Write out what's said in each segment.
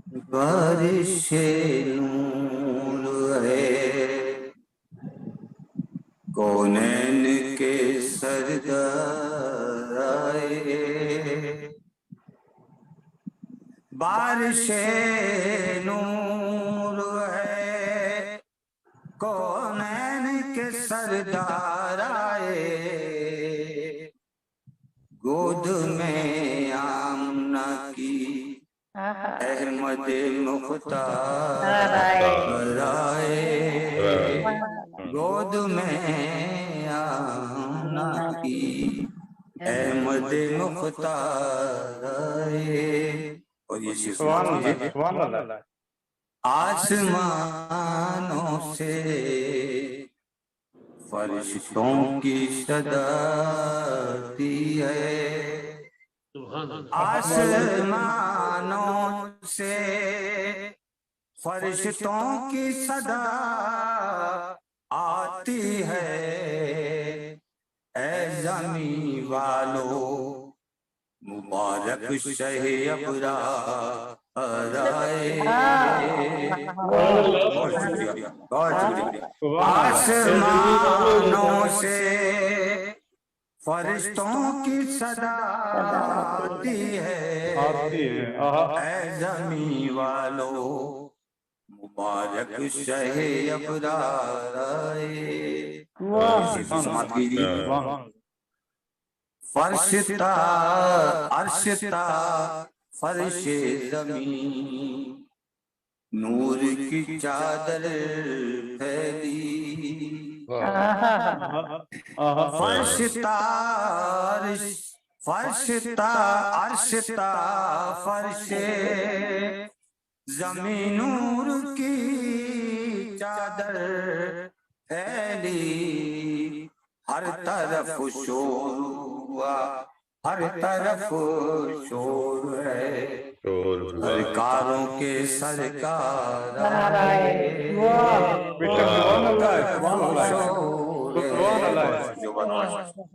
بارش نور ہے کونین کے سردار آئے، بارش نور ہے کونین کے سردار آئے، گود میں آمنہ کی احمد مختار آئے، گود میں آمنہ کی احمد مختار آئے۔ اور یہ شعر سبحان اللہ۔ آسمانوں سے فرشتوں کی صدا آتی ہے، آسمانوں سے فرشتوں کی صدا آتی ہے، اے زمین والو مبارک شہ ابرار آئے، بہت شکریہ بہت شکریہ۔ آسمانوں سے فرشتوں کی صدا آتی ہے، اے زمین والو مبارک شہ ابرار آئے۔ سماعت کیجیے۔ فرشتہ عرشتہ فرش زمین نور کی چادر پھیلی، فرشتہ عرشتہ فرش زمین نور کی چادر پھیلی، ہر طرف شور ہوا ہر طرف شور ہے، سرکاروں کے سرکار آئے،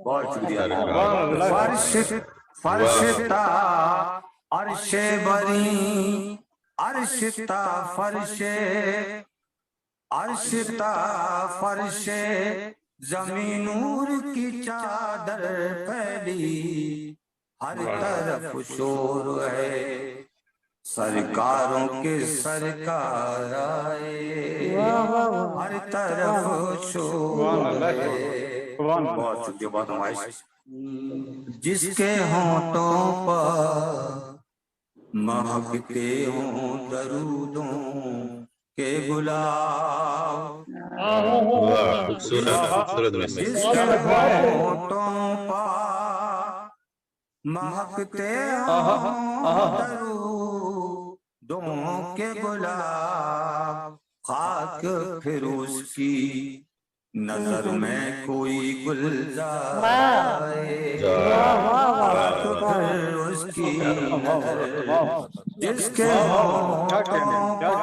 بہت شکریہ۔ فرشتہ عرش بری عرشتہ فرش زمین نور کی چادر پھیلی، ہر طرف شور ہے، سرکاروں کے سرکار آئے، ہر طرف شور ہے۔ بہت شکریہ بہت نمائش۔ جس کے ہونٹوں پر مہکتے ہوں درودوں کے گلاب، جس کے ہونٹوں پر مہکتے ہوں درودوں کے گلاب، خاک پھر اس کی نظر میں کوئی گلزار آئے، خاک پھر اس کی نظر، جس کے ہونٹوں پر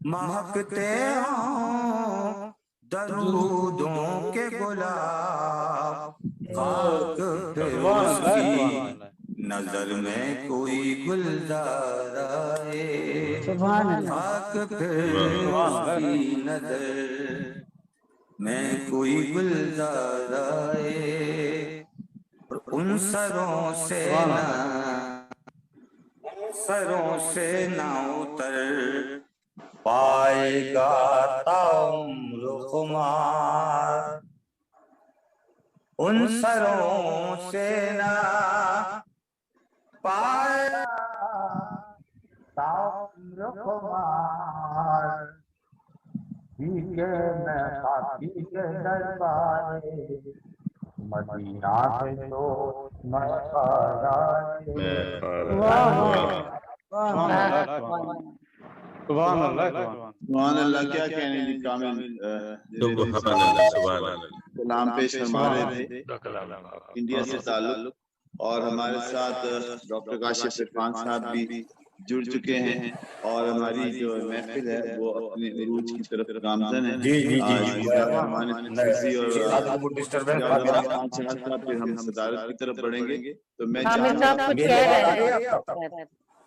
مہکتے ہوں درودوں کے گلاب، خاک پھر اس کی نظر میں کوئی گلزار آئے، خاک پھر اس کی نظر میں کوئی گلزار آئے، ان سروں سے نہ اتر پائے گا تعمر خمار، ان سروں سے نہ پائے گا تعمر خمار، میں خاکی کے دربار مدینہ سے تو سبحان اللہ۔ کیا کہنے جی کامل سلام پیش فرما رہے تھے انڈیا سے تعلق، اور ہمارے ساتھ ڈاکٹر کاشف عرفان صاحب بھی جڑ چکے ہیں، اور ہماری جو محفل ہے وہ اپنے عروج کی طرف گامزن ہے۔ پھر ہم صدارت کی طرف بڑھیں گے، تو میں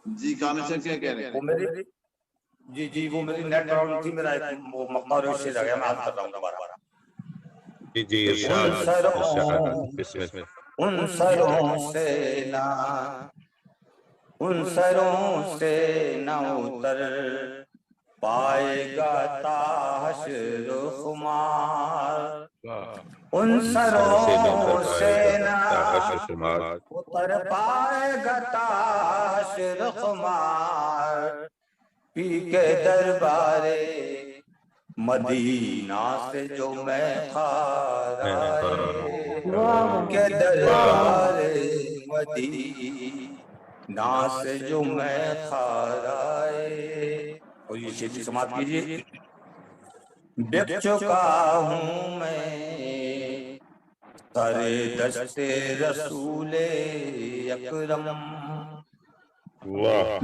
جی کامل صاحب کیا کہہ رہے ہیں؟ وہ میری جی وہ میری نیٹ پرابلم تھی، میرا ایک وہ مقدار سے لگا، میں عرض کر رہا ہوں دوبارہ. جی ارشاد بسم اللہ. ان سروں سے نہ ان سروں سے نہ اتر پائے گا تا حشر خمار، ان سروں سے نہ اتر پائے گا تا حشر خمار، پی کے دربارے مدینہ سے جو میں کھارائے، کے دربارے مدینہ سے جو میں کھارائے. اور یہ شیخ سماعت کیجئے. بک چکا ہوں میں سر دست رسول اکرم،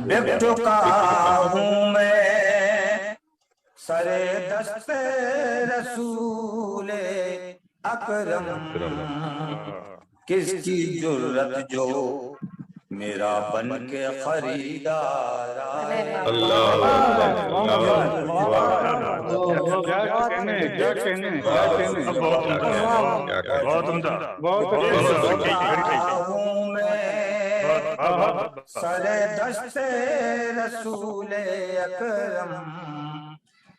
بک چکا ہوں میں سر دست رسول اکرم، کس کی جرت جو میرا بن کے خریدار آئے. سر دست رسول اکرم،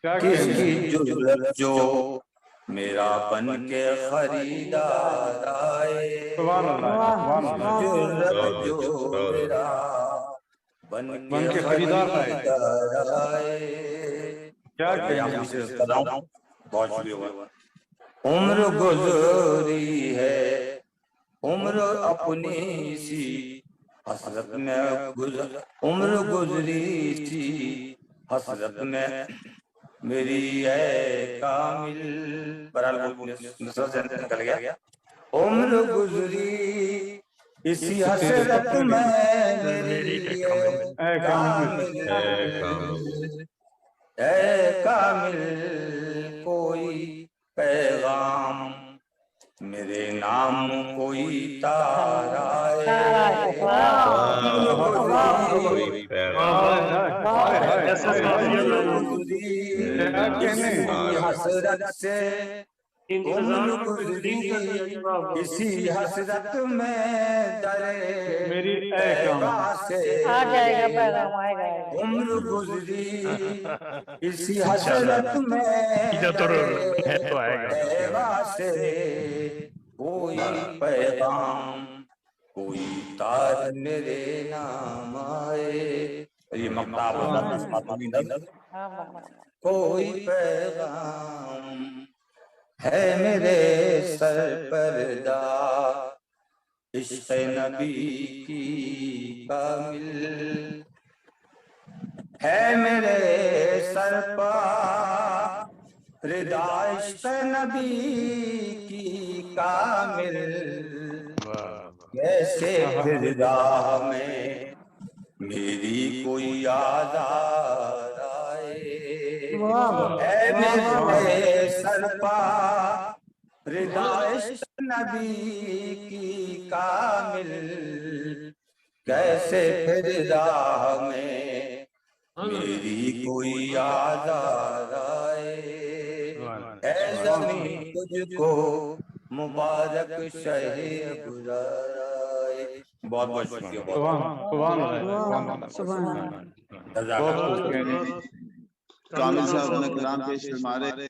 کس کی جرت جو میرا بن کے خریدار آئے، جرت جو میرا بن کے خریدار آئے. بہت شکریہ. عمر گزری ہے عمر اپنی سی حسرت میں عمر گزری تھی حسرت میں میری ہے کامل. برحال نکل گیا. عمر گزری اسی حسرت میں میری ہے کامل، اے کامل کوئی پیغام میرے نام کوئی تارائے. حسرت سے عمر گزری اسی حسرت میں درے میری سے آ جائے گا پیغام آئے گا. عمر گزری اسی حسرت میں سے کوئی پیغام کوئی تار میرے نام آئے. یہ مقطع کوئی پیغام ہے میرے سر پردہ عشق نبی کی کامل، ہے میرے سر پر ردا عشق نبی کی کامل، کیسے پھر راہ میں میری کوئی آزار آئے، ہے میرے سر پر ردا عشق نبی کی کامل، کیسے پھر راہ میں میری کوئی آزار آئے. اے زمین تجھ کو مبارک شہ گزارائے. بہت بہت شکریہ. کامل صاحب نے کلام پیش فرما رہے